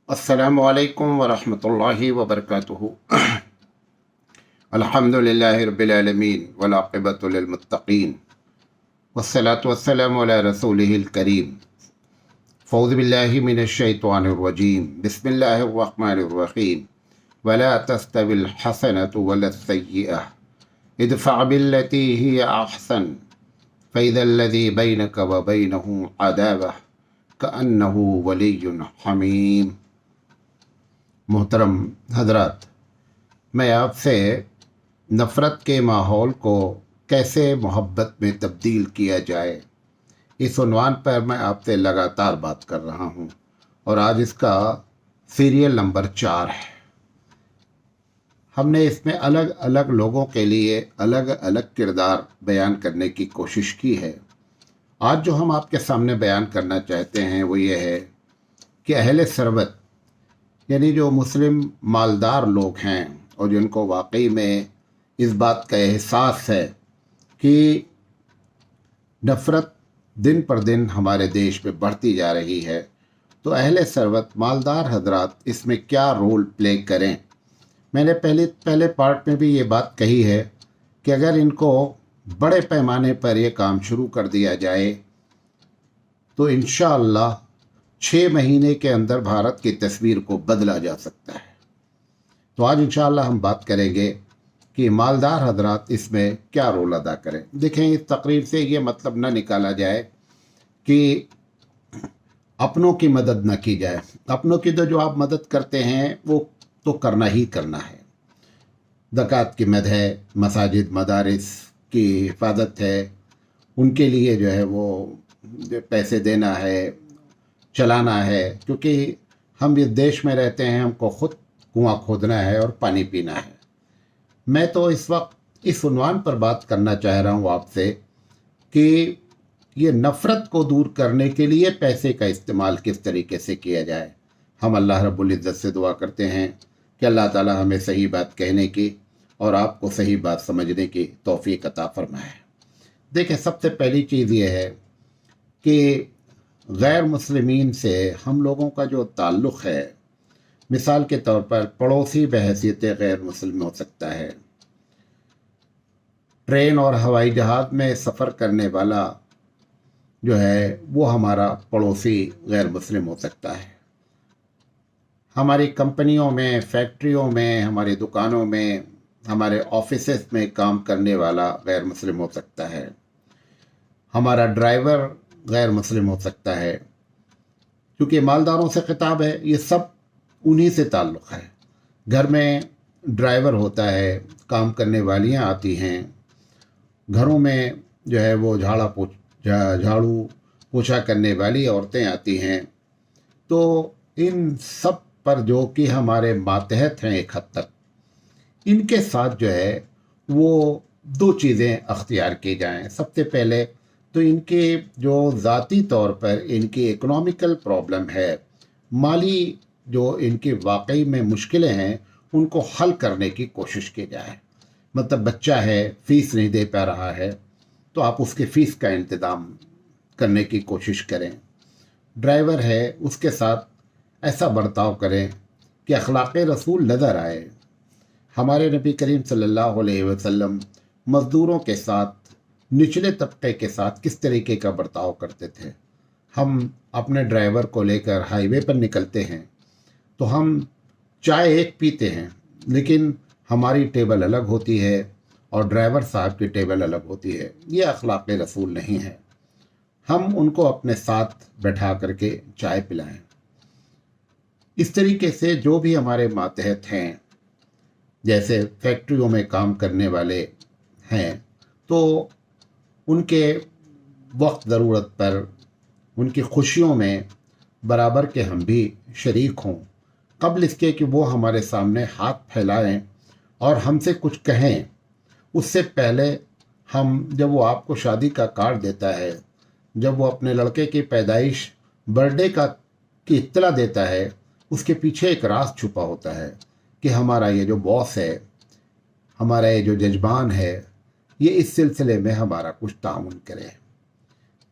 अस्सलामु अलैकुम वरहमतुल्लाहि वबरकातुहू। अल्हम्दुलिल्लाहि रब्बिल आलमीन वल आक़िबतु लिल मुत्तक़ीन वस्सलातु वस्सलामु अला रसूलिहिल करीम। फ़ऊज़ु बिल्लाहि मिनश शैतानिर रजीम। बिस्मिल्लाहिर रहमानिर रहीम। वला तस्तविल हसनतु वलस सय्यिअह इदफ़अ बिल्लती हिय अहसन फ़इज़ल लज़ी बैनक व बैनहु अदावह कअन्नहु वलिय्युन हमीम। मोहतरम हजरात, मैं आपसे नफ़रत के माहौल को कैसे मोहब्बत में तब्दील किया जाए, इस उन्वान पर मैं आपसे लगातार बात कर रहा हूँ और आज इसका सीरियल नंबर 4 है। हमने इसमें अलग अलग लोगों के लिए अलग अलग किरदार बयान करने की कोशिश की है। आज जो हम आपके सामने बयान करना चाहते हैं वो ये है कि अहले सरबत यानी जो मुस्लिम मालदार लोग हैं और जिनको वाकई में इस बात का एहसास है कि नफ़रत दिन पर दिन हमारे देश में बढ़ती जा रही है, तो अहले सरबत मालदार हजरात इसमें क्या रोल प्ले करें। मैंने पहले पार्ट में भी ये बात कही है कि अगर इनको बड़े पैमाने पर यह काम शुरू कर दिया जाए तो इंशाअल्लाह 6 महीने के अंदर भारत की तस्वीर को बदला जा सकता है। तो आज इंशाअल्लाह हम बात करेंगे कि मालदार हजरात इसमें क्या रोल अदा करें। देखें, इस तकरीर से ये मतलब न निकाला जाए कि अपनों की मदद न की जाए। अपनों की तो जो आप मदद करते हैं वो तो करना ही करना है। ज़कात की मद है, मसाजिद मदारिस की हिफाजत है, उनके लिए जो है वो पैसे देना है, चलाना है, क्योंकि हम इस देश में रहते हैं, हमको खुद कुआं खोदना है और पानी पीना है। मैं तो इस वक्त इस उन्वान पर बात करना चाह रहा हूँ आपसे कि ये नफ़रत को दूर करने के लिए पैसे का इस्तेमाल किस तरीके से किया जाए। हम अल्लाह रब्बुल इज़्ज़त से दुआ करते हैं कि अल्लाह ताला हमें सही बात कहने की और आपको सही बात समझने की तौफीक अता फरमाए। देखें, सबसे पहली चीज़ ये है कि गैर मुस्लिमीन से हम लोगों का जो ताल्लुक़ है, मिसाल के तौर पर पड़ोसी बहैसियत गैर मुस्लिम हो सकता है। ट्रेन और हवाई जहाज़ में सफ़र करने वाला जो है वो हमारा पड़ोसी गैर मुस्लिम हो सकता है। हमारी कंपनियों में, फैक्ट्रियों में, हमारी दुकानों में, हमारे ऑफिसेस में काम करने वाला गैर मुस्लिम हो सकता है। हमारा ड्राइवर गैर मुस्लिम हो सकता है। क्योंकि मालदारों से खिताब है, ये सब उन्हीं से ताल्लुक़ है। घर में ड्राइवर होता है, काम करने वालियाँ आती हैं, घरों में जो है वो झाड़ू पोछा करने वाली औरतें आती हैं। तो इन सब पर जो कि हमारे मातहत हैं एक हद तक, इनके साथ जो है वो 2 चीज़ें अख्तियार की जाएं। सबसे पहले तो इनके जो ज़ाती तौर पर इनकी इकोनॉमिकल प्रॉब्लम है, माली जो इनकी वाकई में मुश्किलें हैं, उनको हल करने की कोशिश की जाए। मतलब बच्चा है, फ़ीस नहीं दे पा रहा है, तो आप उसके फ़ीस का इंतज़ाम करने की कोशिश करें। ड्राइवर है, उसके साथ ऐसा बर्ताव करें कि अखलाक़ रसूल नज़र आए। हमारे नबी करीम सल्लल्लाहु अलैहि वसल्लम मज़दूरों के साथ, निचले तबके के साथ किस तरीके का बर्ताव करते थे। हम अपने ड्राइवर को लेकर हाईवे पर निकलते हैं तो हम चाय एक पीते हैं, लेकिन हमारी टेबल अलग होती है और ड्राइवर साहब की टेबल अलग होती है। ये अखलाक़ रसूल नहीं है। हम उनको अपने साथ बैठा करके चाय पिलाएं। इस तरीके से जो भी हमारे मातहत हैं, जैसे फैक्ट्रियों में काम करने वाले हैं, तो उनके वक्त ज़रूरत पर, उनकी खुशियों में बराबर के हम भी शरीक हों। क़ब्ल इसके कि वो हमारे सामने हाथ फैलाएं और हमसे कुछ कहें, उससे पहले हम, जब वो आपको शादी का कार्ड देता है, जब वो अपने लड़के की पैदाइश, बर्थडे का की इत्तला देता है, उसके पीछे एक राज छुपा होता है कि हमारा ये जो बॉस है, हमारा ये जो जजमान है, ये इस सिलसिले में हमारा कुछ ताउन करे।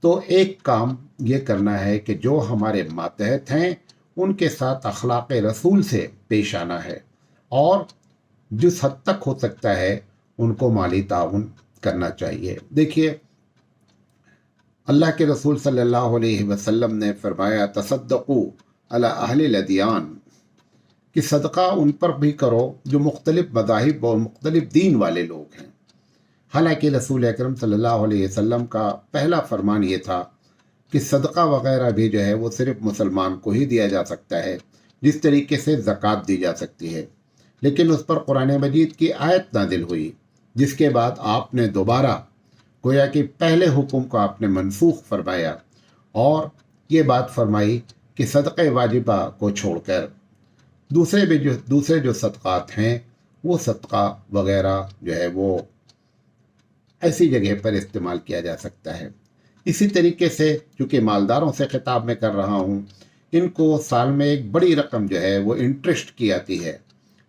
तो एक काम ये करना है कि जो हमारे मातहत हैं उनके साथ अखलाक रसूल से पेश आना है और जिस हद तक हो सकता है उनको माली ताउन करना चाहिए। देखिए, अल्लाह के रसूल सल्लल्लाहु अलैहि वसल्लम ने फरमाया, तसद्दक़ू अला अहलिल अदियान, कि सदका उन पर भी करो जो मुख्तलिफ मज़ाहिब और मुख्तलिफ दीन वाले लोग हैं। हालांकि रसूल अकरम सल्लल्लाहु अलैहि वसल्लम का पहला फरमान ये था कि सदका वगैरह भी जो है वो सिर्फ मुसलमान को ही दिया जा सकता है, जिस तरीके से ज़कात दी जा सकती है। लेकिन उस पर कुरान मजीद की आयत नाजिल हुई, जिसके बाद आपने दोबारा गोया कि पहले हुक्म को आपने मनसूख फरमाया और ये बात फरमाई कि सदक़े वाजिबा को छोड़कर दूसरे जो सदक़ात हैं वो सदका वगैरह जो है वो ऐसी जगह पर इस्तेमाल किया जा सकता है। इसी तरीके से चूँकि मालदारों से खिताब में कर रहा हूँ, इनको साल में एक बड़ी रकम जो है वो इंटरेस्ट की आती है,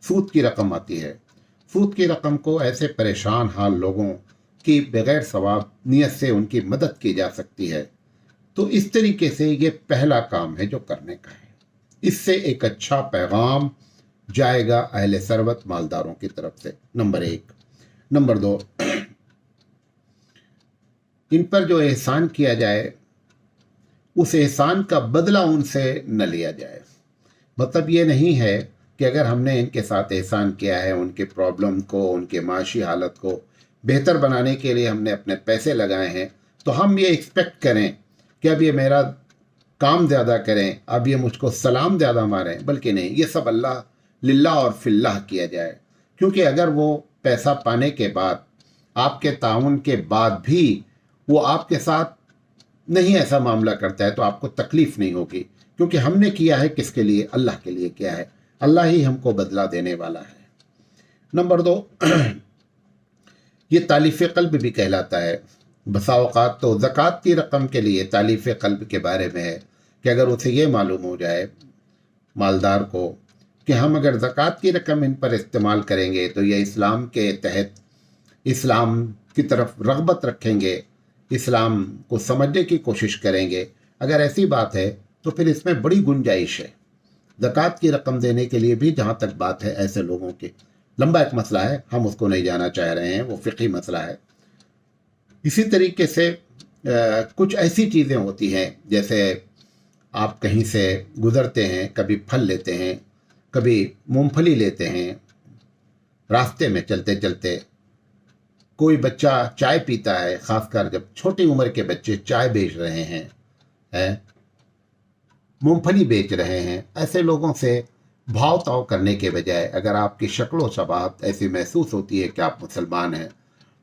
सूद की रकम आती है। सूद की रकम को ऐसे परेशान हाल लोगों की बग़ैर सवाब नियत से उनकी मदद की जा सकती है। तो इस तरीके से ये पहला काम है जो करने का है। इससे एक अच्छा पैगाम जाएगा अहले सरवत मालदारों की तरफ से, नंबर 1। नंबर 2, इन पर जो एहसान किया जाए उस एहसान का बदला उनसे न लिया जाए। मतलब ये नहीं है कि अगर हमने इनके साथ एहसान किया है, उनके प्रॉब्लम को, उनके माशी हालत को बेहतर बनाने के लिए हमने अपने पैसे लगाए हैं, तो हम ये एक्सपेक्ट करें कि अब ये मेरा काम ज़्यादा करें, अब ये मुझको सलाम ज़्यादा मारें। बल्कि नहीं, ये सब अल्लाह लिल्लाह और फिल्लाह किया जाए। क्योंकि अगर वो पैसा पाने के बाद, आपके ताउन के बाद भी वो आपके साथ नहीं ऐसा मामला करता है तो आपको तकलीफ़ नहीं होगी, क्योंकि हमने किया है किसके लिए? अल्लाह के लिए किया है। अल्लाह ही हमको बदला देने वाला है। नंबर 2, ये तालीफ़ क़ल्ब भी कहलाता है। बसा औक़ात तो ज़कात की रकम के लिए तालीफ़ क़ल्ब के बारे में है कि अगर उसे ये मालूम हो जाए मालदार को कि हम अगर ज़कात की रकम इन पर इस्तेमाल करेंगे तो ये इस्लाम के तहत इस्लाम की तरफ रग़बत रखेंगे, इस्लाम को समझने की कोशिश करेंगे, अगर ऐसी बात है तो फिर इसमें बड़ी गुंजाइश है। ज़कात की रकम देने के लिए भी जहाँ तक बात है, ऐसे लोगों की लंबा एक मसला है, हम उसको नहीं जाना चाह रहे हैं, वो फ़िक़ही मसला है। इसी तरीके से कुछ ऐसी चीज़ें होती हैं, जैसे आप कहीं से गुज़रते हैं, कभी फल लेते हैं, कभी मूंगफली लेते हैं, रास्ते में चलते चलते कोई बच्चा चाय पीता है, ख़ासकर जब छोटी उम्र के बच्चे चाय बेच रहे हैं, मूंगफली बेच रहे हैं, ऐसे लोगों से भाव ताव करने के बजाय अगर आपकी शक्ल शबाहत ऐसी महसूस होती है कि आप मुसलमान हैं,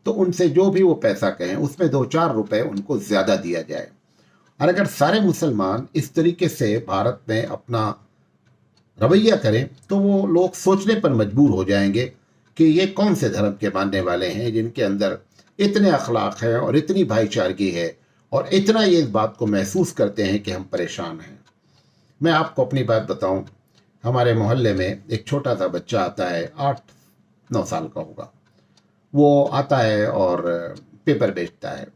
तो उनसे जो भी वो पैसा कहें उसमें 2-4 रुपए उनको ज़्यादा दिया जाए। और अगर सारे मुसलमान इस तरीके से भारत में अपना रवैया करें तो वो लोग सोचने पर मजबूर हो जाएंगे कि ये कौन से धर्म के मानने वाले हैं जिनके अंदर इतने अखलाक हैं और इतनी भाईचारगी है और इतना ये इस बात को महसूस करते हैं कि हम परेशान हैं। मैं आपको अपनी बात बताऊं, हमारे मोहल्ले में एक छोटा सा बच्चा आता है, 8-9 साल का होगा। वो आता है और पेपर बेचता है।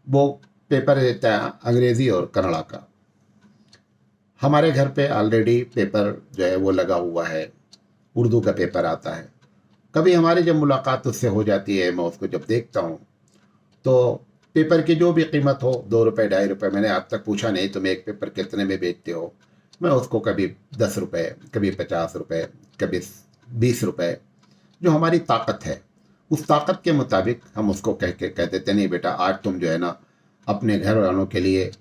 वो पेपर देता है अंग्रेज़ी और कन्नड़ा का। हमारे घर पे ऑलरेडी पेपर जो है वो लगा हुआ है, उर्दू का पेपर आता है। कभी हमारी जब मुलाकात उससे हो जाती है, मैं उसको जब देखता हूँ तो पेपर की जो भी कीमत हो, 2 रुपये 2.5 रुपये, मैंने आज तक पूछा नहीं तुम एक पेपर कितने में बेचते हो, मैं उसको कभी 10 रुपये, कभी 50 रुपये, कभी 20 रुपये, जो हमारी ताकत है उस ताकत के मुताबिक हम उसको कह देते, नहीं बेटा आज तुम जो है ना अपने घर वालों के लिए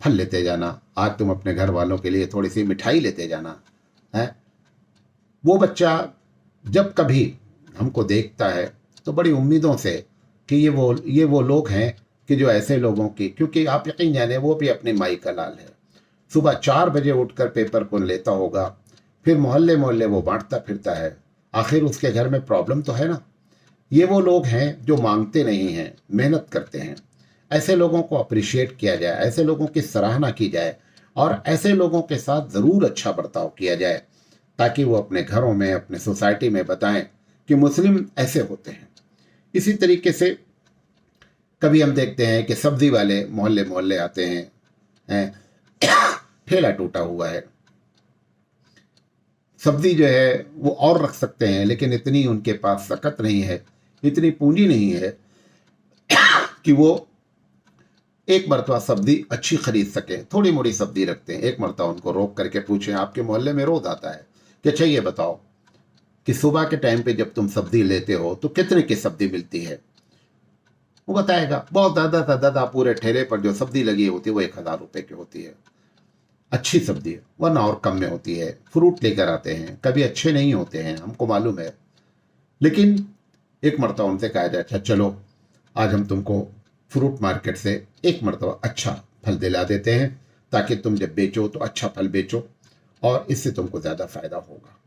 फल लेते जाना, आज तुम अपने घर वालों के लिए थोड़ी सी मिठाई लेते जाना है। वो बच्चा जब कभी हमको देखता है तो बड़ी उम्मीदों से कि ये वो लोग हैं कि जो ऐसे लोगों की, क्योंकि आप यकीन जाने वो भी अपनी माई का लाल है, सुबह 4 बजे उठकर पेपर को लेता होगा, फिर मोहल्ले मोहल्ले वो बांटता फिरता है। आखिर उसके घर में प्रॉब्लम तो है ना। ये वो लोग हैं जो मांगते नहीं हैं, मेहनत करते हैं। ऐसे लोगों को अप्रिशिएट किया जाए, ऐसे लोगों की सराहना की जाए और ऐसे लोगों के साथ ज़रूर अच्छा बर्ताव किया जाए, ताकि वो अपने घरों में, अपने सोसाइटी में बताएं कि मुस्लिम ऐसे होते हैं। इसी तरीके से कभी हम देखते हैं कि सब्ज़ी वाले मोहल्ले मोहल्ले आते हैं, ठेला टूटा हुआ है, सब्जी जो है वो और रख सकते हैं, लेकिन इतनी उनके पास सकत नहीं है, इतनी पूंजी नहीं है कि वो एक मरतबा सब्जी अच्छी खरीद सके। थोड़ी मोड़ी सब्जी रखते हैं। एक मरतबा उनको रोक करके पूछें, आपके मोहल्ले में रोज आता है कि अच्छा ये बताओ कि सुबह के टाइम पे जब तुम सब्जी लेते हो तो कितने की सब्जी मिलती है? वो बताएगा बहुत ज़्यादा पूरे ठेले पर जो सब्जी लगी होती है वो 1,000 रुपये की होती है, अच्छी सब्जी है, वरना और कम में होती है। फ्रूट लेकर आते हैं, कभी अच्छे नहीं होते हैं, हमको मालूम है, लेकिन एक मरतबा उनसे कहा जाए अच्छा चलो आज हम तुमको फ्रूट मार्केट से एक मरतबा अच्छा फल दिला देते हैं, ताकि तुम जब बेचो तो अच्छा फल बेचो और इससे तुमको ज़्यादा फायदा होगा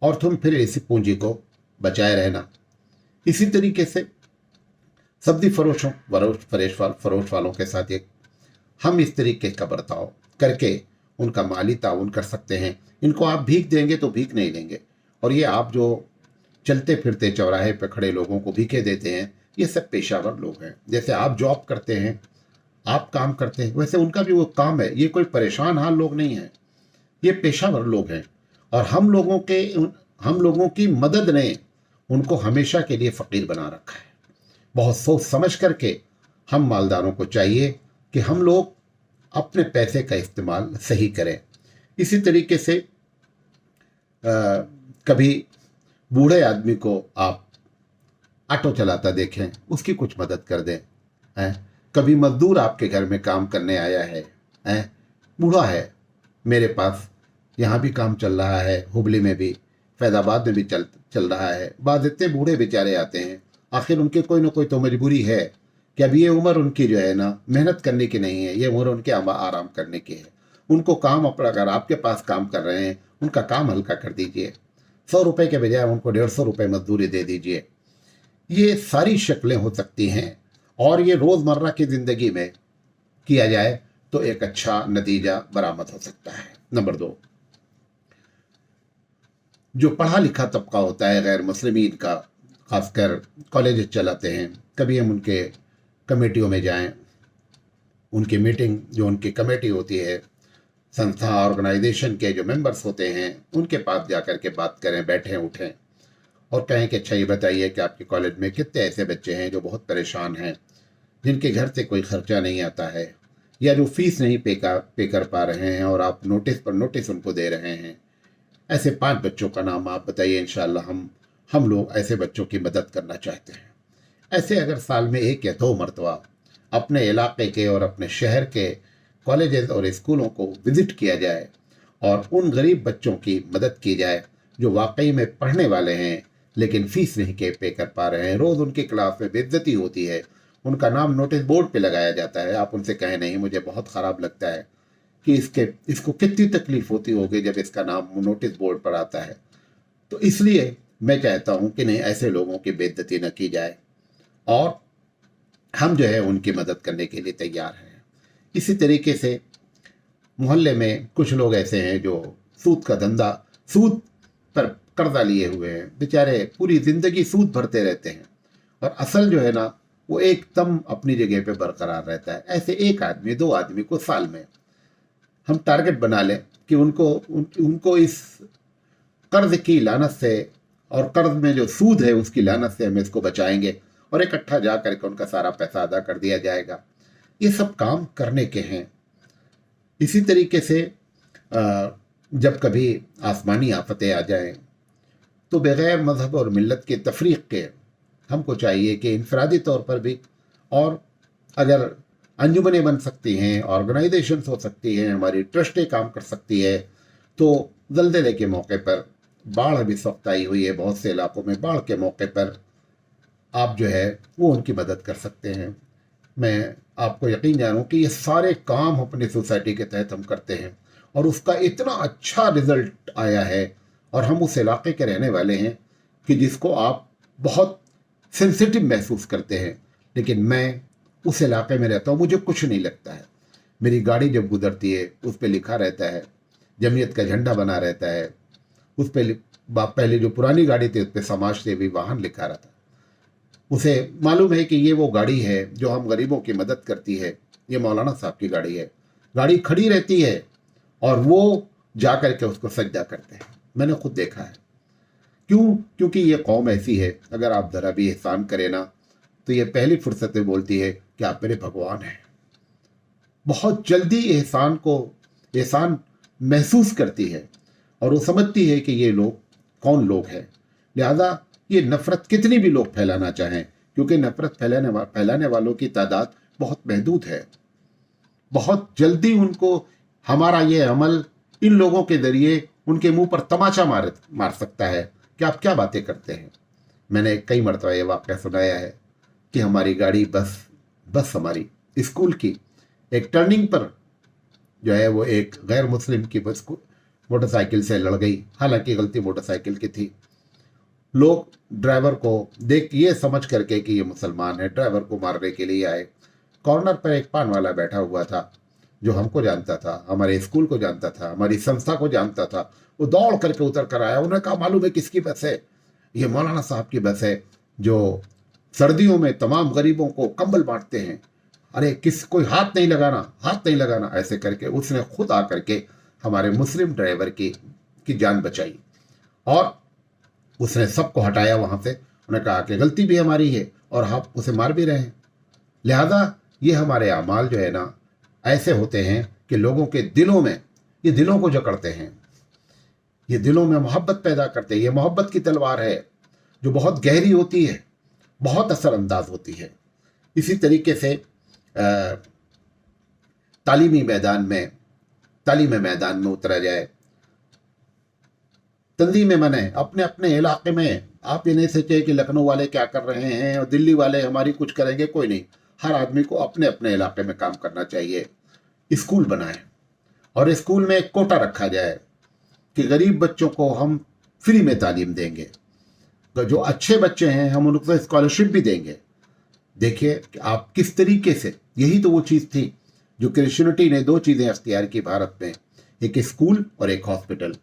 और तुम फिर इसी पूंजी को बचाए रहना। इसी तरीके से सब्जी फरोश वालों के साथ एक हम इस तरीके का बर्ताव करके उनका माली ताउन कर सकते हैं। इनको आप भीख देंगे तो भीख नहीं लेंगे, और ये आप जो चलते फिरते चौराहे पर खड़े लोगों को भीखे देते हैं, ये सब पेशावर लोग हैं। जैसे आप जॉब करते हैं, आप काम करते हैं, वैसे उनका भी वो काम है। ये कोई परेशान हाल लोग नहीं हैं, ये पेशावर लोग हैं। और हम लोगों की मदद ने उनको हमेशा के लिए फ़कीर बना रखा है। बहुत सोच समझ करके हम मालदारों को चाहिए कि हम लोग अपने पैसे का इस्तेमाल सही करें। इसी तरीके से कभी बूढ़े आदमी को आप ऑटो चलाता देखें, उसकी कुछ मदद कर दें। कभी मजदूर आपके घर में काम करने आया है, बूढ़ा है, मेरे पास यहाँ भी काम चल रहा है, हुबली में भी, फैज़ाबाद में भी चल रहा है। बाद इतने बूढ़े बेचारे आते हैं, आखिर उनके कोई ना कोई तो मजबूरी है कि अब ये उम्र उनकी जो है ना मेहनत करने की नहीं है, ये उम्र उनके आराम करने की है। उनको काम अपना, अगर आपके पास काम कर रहे हैं, उनका काम हल्का कर दीजिए। 100 रुपये के बजाय उनको 150 रुपये मजदूरी दे दीजिए। ये सारी शक्लें हो सकती हैं, और ये रोज़मर्रा की ज़िंदगी में किया जाए तो एक अच्छा नतीजा बरामद हो सकता है। नंबर 2, जो पढ़ा लिखा तबका होता है गैर मुस्लिमीन का, खासकर कॉलेज चलाते हैं, कभी हम उनके कमेटियों में जाएं, उनकी मीटिंग, जो उनकी कमेटी होती है, संस्था ऑर्गेनाइजेशन के जो मेंबर्स होते हैं, उनके पास जाकर के बात करें, बैठें उठें और कहें कि अच्छा ये बताइए कि आपके कॉलेज में कितने ऐसे बच्चे हैं जो बहुत परेशान हैं, जिनके घर से कोई खर्चा नहीं आता है, या जो फीस नहीं पे कर पा रहे हैं और आप नोटिस पर नोटिस उनको दे रहे हैं। ऐसे 5 बच्चों का नाम आप बताइए, इंशाल्लाह हम लोग ऐसे बच्चों की मदद करना चाहते हैं। ऐसे अगर साल में 1 या 2 मरतबा अपने इलाके के और अपने शहर के कॉलेजेस और स्कूलों को विज़िट किया जाए और उन गरीब बच्चों की मदद की जाए जो वाकई में पढ़ने वाले हैं लेकिन फ़ीस नहीं के पे कर पा रहे हैं, रोज़ उनकी क्लास में बेइज्जती होती है, उनका नाम नोटिस बोर्ड पे लगाया जाता है, आप उनसे कहें नहीं, मुझे बहुत ख़राब लगता है कि इसको कितनी तकलीफ़ होती होगी जब इसका नाम नोटिस बोर्ड पर आता है। तो इसलिए मैं कहता हूँ कि नहीं, ऐसे लोगों की बेइज्जती न की जाए और हम जो है उनकी मदद करने के लिए तैयार हैं। इसी तरीके से मोहल्ले में कुछ लोग ऐसे हैं जो सूद पर कर्जा लिए हुए हैं, बेचारे पूरी ज़िंदगी सूद भरते रहते हैं और असल जो है ना वो एकदम अपनी जगह पे बरकरार रहता है। ऐसे 1 आदमी 2 आदमी को साल में हम टारगेट बना लें कि उनको इस कर्ज की लानत से और कर्ज में जो सूद है उसकी लानत से हम इसको बचाएंगे और इकट्ठा जा करके उनका सारा पैसा अदा कर दिया जाएगा। ये सब काम करने के हैं। इसी तरीके से जब कभी आसमानी आफतें आ जाएं तो बग़ैर मज़हब और मिल्लत के तफरीक़ के हमको चाहिए कि इनफरादी तौर पर भी, और अगर अंजुमनें बन सकती हैं, ऑर्गेनाइजेशंस हो सकती हैं, हमारी ट्रस्टें काम कर सकती है, तो ज़लज़ले के मौके पर, बाढ़ अभी वक्त आई हुई है, बहुत से इलाकों में बाढ़ के मौके पर आप जो है वो उनकी मदद कर सकते हैं। मैं आपको यकीन जानूँ कि ये सारे काम अपनी सोसाइटी के तहत हम करते हैं और उसका इतना अच्छा रिज़ल्ट आया है, और हम उस इलाके के रहने वाले हैं कि जिसको आप बहुत सेंसिटिव महसूस करते हैं, लेकिन मैं उस इलाके में रहता हूँ, मुझे कुछ नहीं लगता है। मेरी गाड़ी जब गुजरती है उस पर लिखा रहता है, जमीयत का झंडा बना रहता है, उस पर पहले जो पुरानी गाड़ी थी उस पर समाज सेवी वाहन लिखा रहता है। उसे मालूम है कि ये वो गाड़ी है जो हम गरीबों की मदद करती है, ये मौलाना साहब की गाड़ी है। गाड़ी खड़ी रहती है और वो जा करके उसको सजदा करते हैं। मैंने खुद देखा है। क्यों? क्योंकि ये कौम ऐसी है, अगर आप ज़रा भी एहसान करें ना तो ये पहली फुर्सत में बोलती है कि आप मेरे भगवान हैं। बहुत जल्दी एहसान महसूस करती है और वो समझती है कि ये लोग कौन लोग हैं। लिहाजा ये नफ़रत कितनी भी लोग फैलाना चाहें, क्योंकि नफ़रत फैलाने वालों की तादाद बहुत महदूद है, बहुत जल्दी उनको हमारा ये अमल इन लोगों के ज़रिए उनके मुंह पर तमाचा मार सकता है कि आप क्या बातें करते हैं। मैंने कई मरतबा ये वाक़या सुनाया है कि हमारी गाड़ी बस हमारी स्कूल की एक टर्निंग पर जो है वो एक गैर मुस्लिम की बस को मोटरसाइकिल से लड़ गई। हालांकि गलती मोटरसाइकिल की थी। लोग ड्राइवर को देख ये समझ करके कि ये मुसलमान है, ड्राइवर को मारने के लिए आए। कॉर्नर पर एक पान वाला बैठा हुआ था जो हमको जानता था, हमारे स्कूल को जानता था, हमारी संस्था को जानता था। वो दौड़ करके उतर कर आया। उन्होंने कहा, मालूम है किसकी बस है? ये मौलाना साहब की बस है जो सर्दियों में तमाम गरीबों को कंबल बांटते हैं। अरे कोई हाथ नहीं लगाना ऐसे करके उसने खुद आकर के हमारे मुस्लिम ड्राइवर की जान बचाई और उसने सबको हटाया वहां से। उन्होंने कहा कि गलती भी हमारी है और आप उसे मार भी रहे हैं। लिहाजा ये हमारे अमाल जो है ना ऐसे होते हैं कि लोगों के ये दिलों को जकड़ते हैं, ये दिलों में मोहब्बत पैदा करते हैं। ये मोहब्बत की तलवार है जो बहुत गहरी होती है, बहुत असरअंदाज होती है। इसी तरीके से तालीमी मैदान में उतरा जाए। तंजीमें बने अपने अपने इलाके में। आप ये नहीं सोचे कि लखनऊ वाले क्या कर रहे हैं और दिल्ली वाले हमारी कुछ करेंगे, कोई नहीं। हर आदमी को अपने अपने इलाके में काम करना चाहिए। स्कूल बनाए और स्कूल में एक कोटा रखा जाए कि गरीब बच्चों को हम फ्री में तालीम देंगे, तो जो अच्छे बच्चे हैं हम उनको स्कॉलरशिप भी देंगे। देखिए कि आप किस तरीके से, यही तो वो चीज़ थी जो क्रिश्चियनिटी ने 2 चीज़ें अख्तियार की भारत में, एक स्कूल और एक हॉस्पिटल।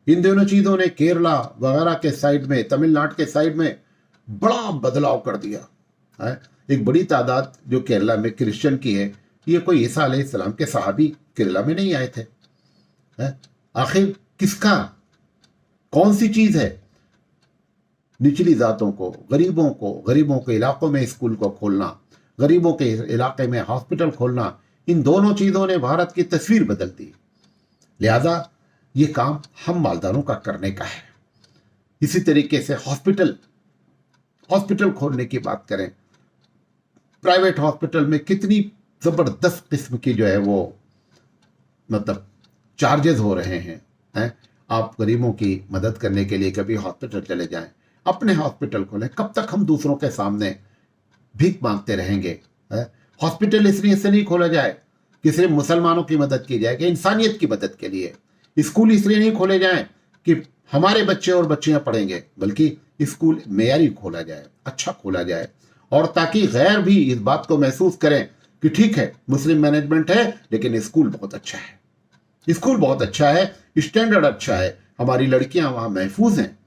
इन दोनों चीज़ों ने केरला वगैरह के साइड में, तमिलनाडु के साइड में बड़ा बदलाव कर दिया है। एक बड़ी तादाद जो केरला में क्रिश्चियन की है, ये कोई ईसा अलैहिस्सलाम के सहाबी केरला में नहीं आए थे। आखिर किसका, कौन सी चीज़ है? निचली जातों को, गरीबों के इलाकों में स्कूल को खोलना, गरीबों के इलाके में हॉस्पिटल खोलना, इन दोनों चीज़ों ने भारत की तस्वीर बदल दी। लिहाजा ये काम हम मालदारों का करने का है। इसी तरीके से हॉस्पिटल खोलने की बात करें, प्राइवेट हॉस्पिटल में कितनी ज़बरदस्त किस्म की जो है वो मतलब चार्जेस हो रहे हैं। आप गरीबों की मदद करने के लिए कभी हॉस्पिटल चले जाएं, अपने हॉस्पिटल खोलें। कब तक हम दूसरों के सामने भीख मांगते रहेंगे? हॉस्पिटल इसलिए से नहीं खोला जाए कि सिर्फ मुसलमानों की मदद की जाए, कि इंसानियत की मदद के लिए। स्कूल इसलिए नहीं खोले जाएं कि हमारे बच्चे और बच्चियां पढ़ेंगे, बल्कि स्कूल मेयारी खोला जाए, अच्छा खोला जाए, और ताकि गैर भी इस बात को महसूस करें कि ठीक है मुस्लिम मैनेजमेंट है लेकिन स्कूल बहुत अच्छा है, स्टैंडर्ड अच्छा है, हमारी लड़कियां वहां महफूज हैं,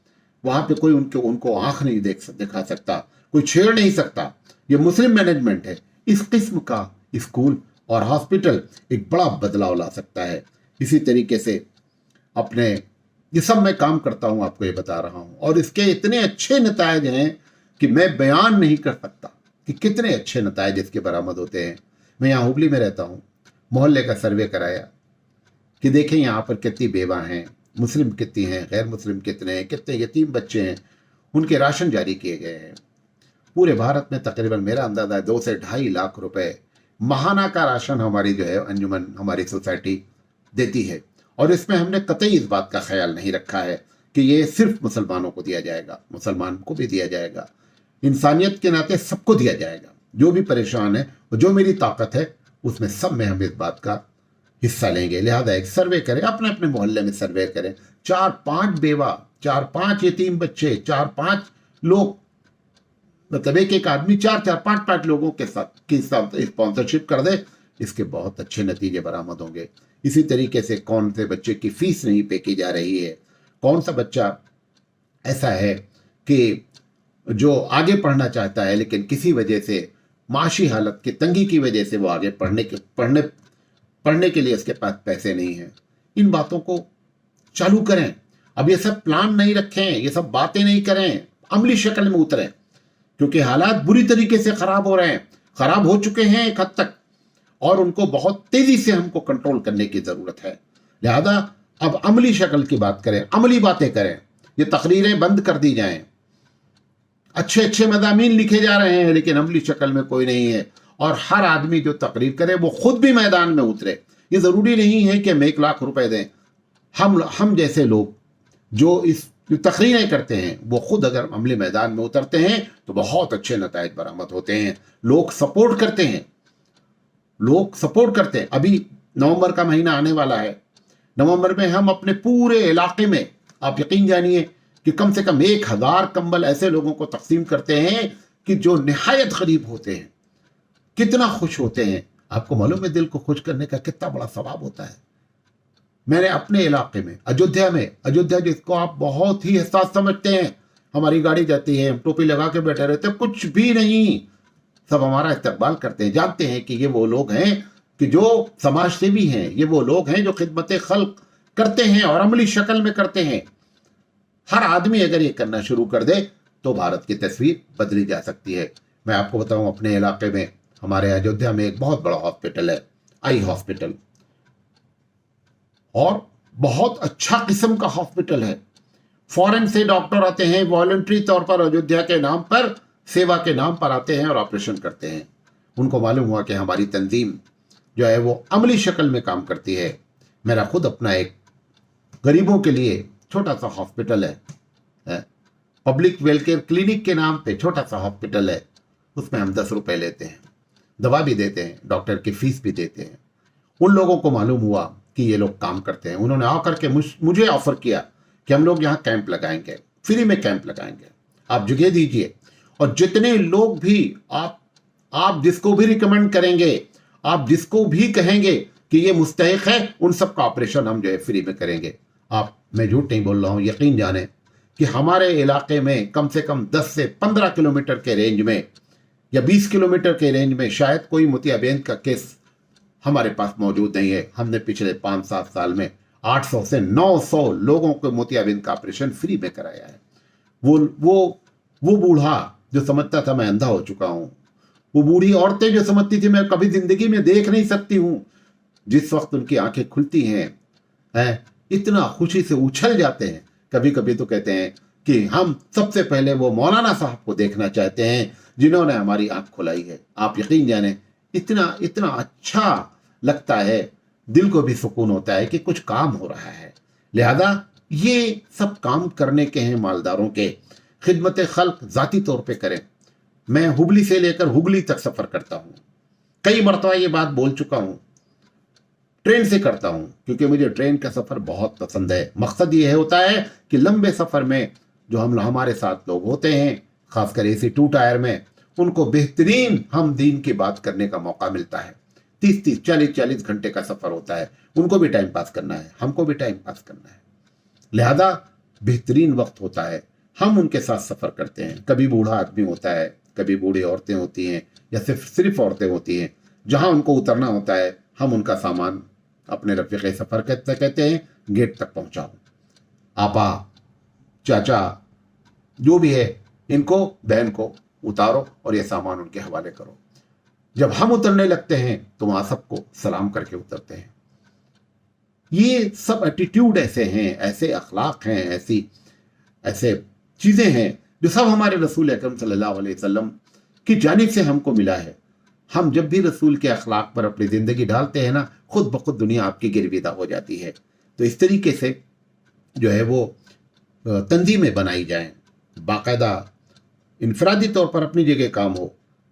वहां पे कोई उनको आंख नहीं दिखा सकता, कोई छेड़ नहीं सकता। ये मुस्लिम मैनेजमेंट है। इस किस्म का स्कूल और हॉस्पिटल एक बड़ा बदलाव ला सकता है। इसी तरीके से अपने ये सब मैं काम करता हूं, आपको ये बता रहा हूं, और इसके इतने अच्छे नतायज हैं कि मैं बयान नहीं कर सकता कि कितने अच्छे नतायज इसके बरामद होते हैं। मैं यहाँ हुबली में रहता हूँ, मोहल्ले का सर्वे कराया कि देखें यहाँ पर कितनी बेवा हैं, मुस्लिम कितनी हैं, गैर मुस्लिम कितने हैं, कितने यतीम बच्चे हैं, उनके राशन जारी किए गए हैं। पूरे भारत में तकरीबन मेरा अंदाजा है 2 से 2.5 लाख रुपए माहाना का राशन हमारी जो है अंजुमन, हमारी सोसाइटी देती है। और इसमें हमने कतई इस बात का ख्याल नहीं रखा है कि ये सिर्फ मुसलमानों को दिया जाएगा, मुसलमान को भी दिया जाएगा, इंसानियत के नाते सबको दिया जाएगा। जो भी परेशान है और जो मेरी ताकत है उसमें सब में हम इस बात का हिस्सा लेंगे। लिहाजा एक सर्वे करें, अपने अपने मोहल्ले में सर्वे करें। 4-5 बेवा, 4-5 यतीम बच्चे, 4-5 लोग, मतलब एक आदमी 4-5 लोगों के साथ स्पॉन्सरशिप कर दे, इसके बहुत अच्छे नतीजे बरामद होंगे। इसी तरीके से कौन से बच्चे की फीस नहीं पे की जा रही है, कौन सा बच्चा ऐसा है कि जो आगे पढ़ना चाहता है लेकिन किसी वजह से, माशी हालत की तंगी की वजह से वो आगे पढ़ने के लिए उसके पास पैसे नहीं हैं। इन बातों को चालू करें। अब ये सब प्लान नहीं रखें, ये सब बातें नहीं करें, अमली शक्ल में उतरें, क्योंकि हालात बुरी तरीके से खराब हो रहे हैं, खराब हो चुके हैं एक हद तक, और उनको बहुत तेजी से हमको कंट्रोल करने की जरूरत है। लिहाजा अब अमली शक्ल की बात करें, अमली बातें करें, ये तकरीरें बंद कर दी जाएं। अच्छे अच्छे मज़ामीन लिखे जा रहे हैं लेकिन अमली शक्ल में कोई नहीं है, और हर आदमी जो तकरीर करे वो खुद भी मैदान में उतरे। ये ज़रूरी नहीं है कि हम 1 लाख रुपए दें। हम जैसे लोग जो तकरीरें करते हैं वो खुद अगर अमली मैदान में उतरते हैं तो बहुत अच्छे नताइज बरामद होते हैं। लोग सपोर्ट करते हैं, लोग सपोर्ट करते हैं। अभी नवंबर का महीना आने वाला है। नवंबर में हम अपने पूरे इलाके में, आप यकीन जानिए कि कम से कम 1000 कंबल ऐसे लोगों को तकसीम करते हैं कि जो निहायत गरीब होते हैं। कितना खुश होते हैं, आपको मालूम है दिल को खुश करने का कितना बड़ा सवाब होता है। मैंने अपने इलाके में अयोध्या जिसको आप बहुत ही हसास समझते हैं, हमारी गाड़ी जाती है, हम टोपी लगा के बैठे रहते हैं, कुछ भी नहीं, सब हमारा इस्तकबाल करते हैं, जानते हैं कि ये वो लोग हैं कि जो समाज सेवी हैं, ये वो लोग हैं जो खिदमत खल्क करते हैं और अमली शक्ल में करते हैं। हर आदमी अगर ये करना शुरू कर दे तो भारत की तस्वीर बदली जा सकती है। मैं आपको बताऊं, अपने इलाके में, हमारे अयोध्या में एक बहुत बड़ा हॉस्पिटल है, आई हॉस्पिटल, और बहुत अच्छा किस्म का हॉस्पिटल है। फॉरेन से डॉक्टर आते हैं, वॉलंटरी तौर पर अयोध्या के नाम पर, सेवा के नाम पर आते हैं और ऑपरेशन करते हैं। उनको मालूम हुआ कि हमारी तंजीम जो है वो अमली शक्ल में काम करती है। मेरा खुद अपना एक गरीबों के लिए छोटा सा हॉस्पिटल है, पब्लिक वेलफेयर क्लिनिक के नाम पे छोटा सा हॉस्पिटल है। उसमें हम 10 रुपए लेते हैं, दवा भी देते हैं, डॉक्टर की फीस भी देते हैं। उन लोगों को मालूम हुआ कि ये लोग काम करते हैं, उन्होंने आकर के मुझे ऑफर किया कि हम लोग यहाँ कैंप लगाएंगे, फ्री में कैंप लगाएंगे, आप जगह दीजिए, और जितने लोग भी आप जिसको भी रिकमेंड करेंगे, आप जिसको भी कहेंगे कि ये मुस्तहिक है, उन सब का ऑपरेशन हम जो है फ्री में करेंगे। मैं झूठ नहीं बोल रहा हूँ, यकीन जाने कि हमारे इलाके में कम से कम 10 से 15 किलोमीटर के रेंज में या 20 किलोमीटर के रेंज में शायद कोई मोतियाबिंद का केस हमारे पास मौजूद नहीं है। हमने पिछले 5-7 साल में 800 से 900 लोगों को मोतियाबिंद का ऑपरेशन फ्री में कराया है। वो बूढ़ा जो समझता था मैं अंधा हो चुका हूँ, वो बूढ़ी औरतें जो समझती थी मैं कभी जिंदगी में देख नहीं सकती हूँ, जिस वक्त उनकी आंखें खुलती हैं, इतना खुशी से उछल जाते हैं। कभी कभी तो कहते हैं कि हम सबसे पहले वो मौलाना साहब को देखना चाहते हैं जिन्होंने हमारी आंख खुलाई है। आप यकीन जाने इतना इतना अच्छा लगता है, दिल को भी सुकून होता है कि कुछ काम हो रहा है। लिहाजा ये सब काम करने के हैं मालदारों के। खिदमत खल्क जाती तौर पे करें। मैं हुबली से लेकर हुगली तक सफर करता हूँ, कई मरतबा ये बात बोल चुका हूँ। ट्रेन से करता हूँ क्योंकि मुझे ट्रेन का सफर बहुत पसंद है। मकसद ये होता है कि लंबे सफर में जो हमारे साथ लोग होते हैं, खासकर AC 2 टायर में, उनको बेहतरीन हम दीन की बात करने का मौका मिलता है। 30-30, 40-40 घंटे का सफर होता है। उनको भी टाइम पास करना है, हमको भी टाइम पास करना है। लिहाजा बेहतरीन वक्त होता है, हम उनके साथ सफर करते हैं। कभी बूढ़ा आदमी होता है, कभी बूढ़ी औरतें होती हैं, या सिर्फ औरतें होती हैं। जहां उनको उतरना होता है, हम उनका सामान अपने रफीक सफर कहते हैं गेट तक पहुंचाओ। आपा, चाचा, जो भी है, इनको, बहन को उतारो और ये सामान उनके हवाले करो। जब हम उतरने लगते हैं तो वहां सबको सलाम करके उतरते हैं। ये सब एटीट्यूड ऐसे हैं, ऐसे अखलाक हैं, ऐसे चीजें हैं जो सब हमारे रसूल अकरम सल्लल्लाहु अलैहि वसल्लम की जानिब से हमको मिला है। हम जब भी रसूल के अखलाक पर अपनी जिंदगी डालते हैं ना, खुद ब खुद दुनिया आपकी गिरविदा हो जाती है। तो इस तरीके से जो है वो तंजीमें बनाई जाएं, बाकायदा इनफरादी तौर पर अपनी जगह काम हो,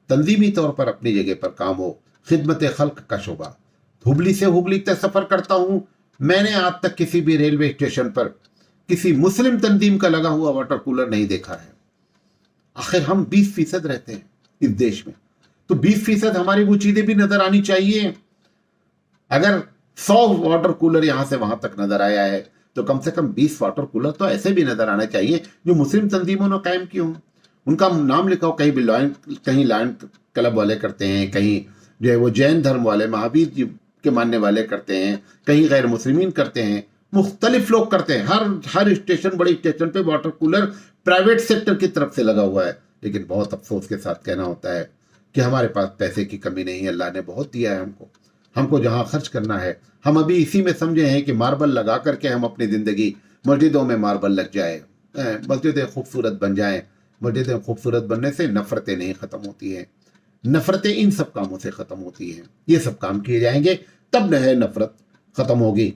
तंजीमी तौर पर अपनी जगह पर काम हो। खिदमत खल्क का शोबा, हुबली से हुगली तक सफर करता हूं। मैंने आज तक किसी भी रेलवे स्टेशन पर किसी मुस्लिम तंजीम का लगा हुआ वाटर कूलर नहीं देखा है। आखिर हम 20% रहते हैं इस देश में, तो 20% हमारी वो चीजें भी नजर आनी चाहिए। अगर 100 वाटर कूलर यहां से वहां तक नजर आया है तो कम से कम 20 वाटर कूलर तो ऐसे भी नजर आने चाहिए जो मुस्लिम तंजीमों ने कायम किए हों। उनका नाम लिखा हो, कहीं लायन क्लब वाले करते हैं, कहीं जो है वो जैन धर्म वाले, महावीर जी के मानने वाले करते हैं, कहीं गैर मुस्लिमीन करते हैं, मुख्तलिफ लोग करते हैं। हर स्टेशन, बड़ी स्टेशन पे वाटर कूलर प्राइवेट सेक्टर की तरफ से लगा हुआ है। लेकिन बहुत अफसोस के साथ कहना होता है कि हमारे पास पैसे की कमी नहीं है, अल्लाह ने बहुत दिया है हमको जहाँ खर्च करना है। हम अभी इसी में समझे हैं कि मार्बल लगा करके हम अपनी ज़िंदगी, मस्जिदों में मार्बल लग जाए, मस्जिदें खूबसूरत बन जाएं। मस्जिदें खूबसूरत बनने से नफ़रतें नहीं ख़त्म होती हैं, नफ़रतें इन सब कामों से ख़त्म होती हैं। ये सब काम किए जाएंगे तब न है नफ़रत ख़त्म होगी।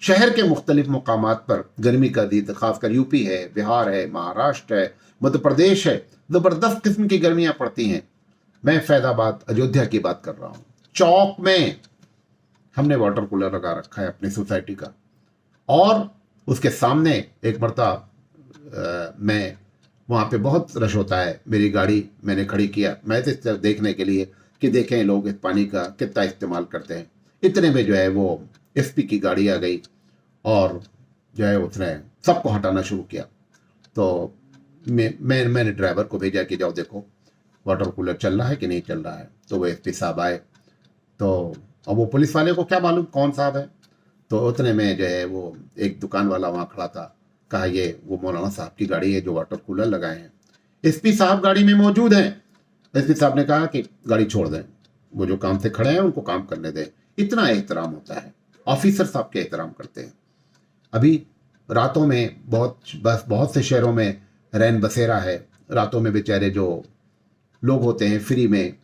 शहर के मुख्तलिफ मकामात पर गर्मी का दिन, खासकर यूपी है, बिहार है, महाराष्ट्र है, मध्य प्रदेश है, ज़बरदस्त किस्म की गर्मियाँ पड़ती हैं। मैं फैज़ाबाद अयोध्या की बात कर रहा हूँ। चौक में हमने वाटर कूलर लगा रखा है अपनी सोसाइटी का, और उसके सामने एक मरतबा मैं, वहाँ पे बहुत रश होता है, मेरी गाड़ी मैंने खड़ी किया, मैं तो देखने के लिए कि देखें लोग इस पानी का कितना इस्तेमाल करते हैं। इतने में जो है वो एसपी की गाड़ी आ गई और जो है उसने सबको हटाना शुरू किया। तो मैंने ड्राइवर को भेजा कि जाओ देखो वाटर कूलर चल रहा है कि नहीं चल रहा है। तो वो एसपी साहब आए, तो अब वो पुलिस वाले को क्या मालूम कौन साहब है। तो उतने में जो है वो एक दुकान वाला वहाँ खड़ा था, कहा ये वो मौलाना साहब की गाड़ी है जो वाटर कूलर लगाए हैं। एसपी साहब गाड़ी में मौजूद हैं। एसपी साहब ने कहा कि गाड़ी छोड़ दें, वो जो काम से खड़े हैं उनको काम करने दें। इतना एहतराम होता है, ऑफिसर साहब के एहतराम करते हैं। अभी रातों में बहुत से शहरों में रैन बसेरा है। रातों में बेचारे जो लोग होते हैं फ्री में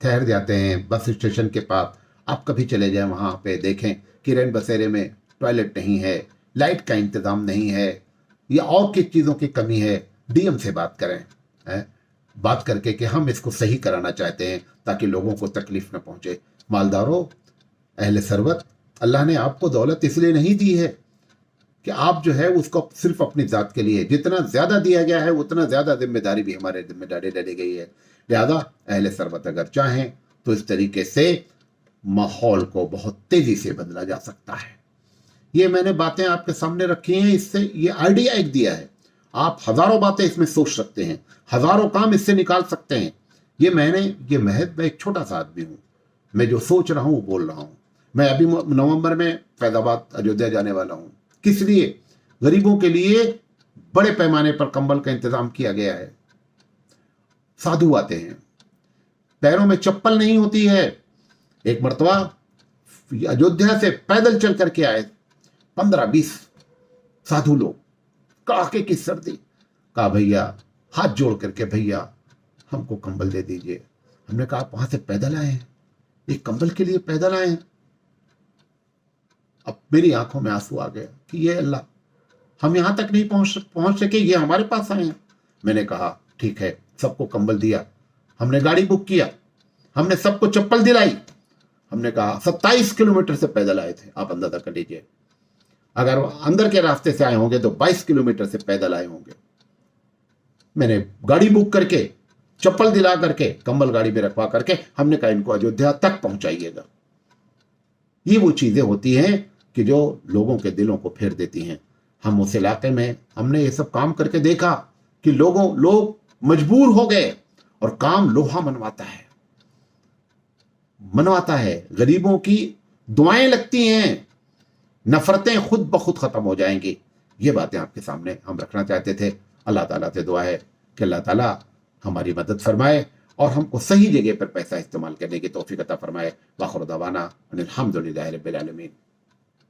ठहर जाते हैं बस स्टेशन के पास। आप कभी चले जाएं वहाँ पे, देखें कि रैन बसेरे में टॉयलेट नहीं है, लाइट का इंतज़ाम नहीं है, या और किस चीज़ों की कमी है, डीएम से बात करें, बात करके कि हम इसको सही कराना चाहते हैं ताकि लोगों को तकलीफ न पहुँचे। मालदारों, अहले सरवत, अल्लाह ने आपको दौलत इसलिए नहीं दी है कि आप जो है उसको सिर्फ अपनी ज़ात के लिए, जितना ज़्यादा दिया गया है उतना ज़्यादा जिम्मेदारी भी हमारे जिम्मेदारी डाली गई है। लिहाजा अहले सरवत अगर चाहें तो इस तरीके से माहौल को बहुत तेज़ी से बदला जा सकता है। ये मैंने बातें आपके सामने रखी हैं, इससे ये आइडिया एक दिया है। आप हज़ारों बातें इसमें सोच सकते हैं, हज़ारों काम इससे निकाल सकते हैं। ये महज मैं एक छोटा सा आदमी हूँ, मैं जो सोच रहा हूँ वो बोल रहा हूँ। मैं अभी नवंबर में फैज़ाबाद अयोध्या जाने वाला हूँ। किस लिए? गरीबों के लिए बड़े पैमाने पर कंबल का इंतजाम किया गया है। साधु आते हैं, पैरों में चप्पल नहीं होती है। एक मर्तबा अयोध्या से पैदल चल करके आए 15-20 साधु लोग, कड़ाके की सर्दी। कहा भैया, हाथ जोड़ करके, भैया हमको कंबल दे दीजिए। हमने कहा आप वहां से पैदल आए हैं, एक कंबल के लिए पैदल आए हैं। अब मेरी आंखों में आंसू आ गया कि ये अल्लाह, हम यहां तक नहीं पहुंच सके, ये हमारे पास आए हैं। मैंने कहा ठीक है, सबको कंबल दिया, हमने गाड़ी बुक किया, हमने सबको चप्पल दिलाई। हमने कहा 27 किलोमीटर से पैदल आए थे, आप अंदाजा कर लीजिए। अगर अंदर के रास्ते से आए होंगे तो 22 किलोमीटर से पैदल आए होंगे। मैंने गाड़ी बुक करके, चप्पल दिला करके, कंबल गाड़ी में रखवा करके हमने कहा इनको अयोध्या तक पहुंचाइएगा। ये वो चीजें होती हैं कि जो लोगों के दिलों को फेर देती हैं। हम उस इलाके में हमने ये सब काम करके देखा कि लोग मजबूर हो गए और काम लोहा मनवाता है। गरीबों की दुआएं लगती हैं, नफरतें खुद ब खुद खत्म हो जाएंगी। ये बातें आपके सामने हम रखना चाहते थे। अल्लाह ताला से दुआ है कि अल्लाह ताला हमारी मदद फरमाए और हमको सही जगह पर पैसा इस्तेमाल करने की तौफीक अता फरमाए। वाखिर दावाना अनिल हम्दुलिल्लाहि रब्बिल आलमीन।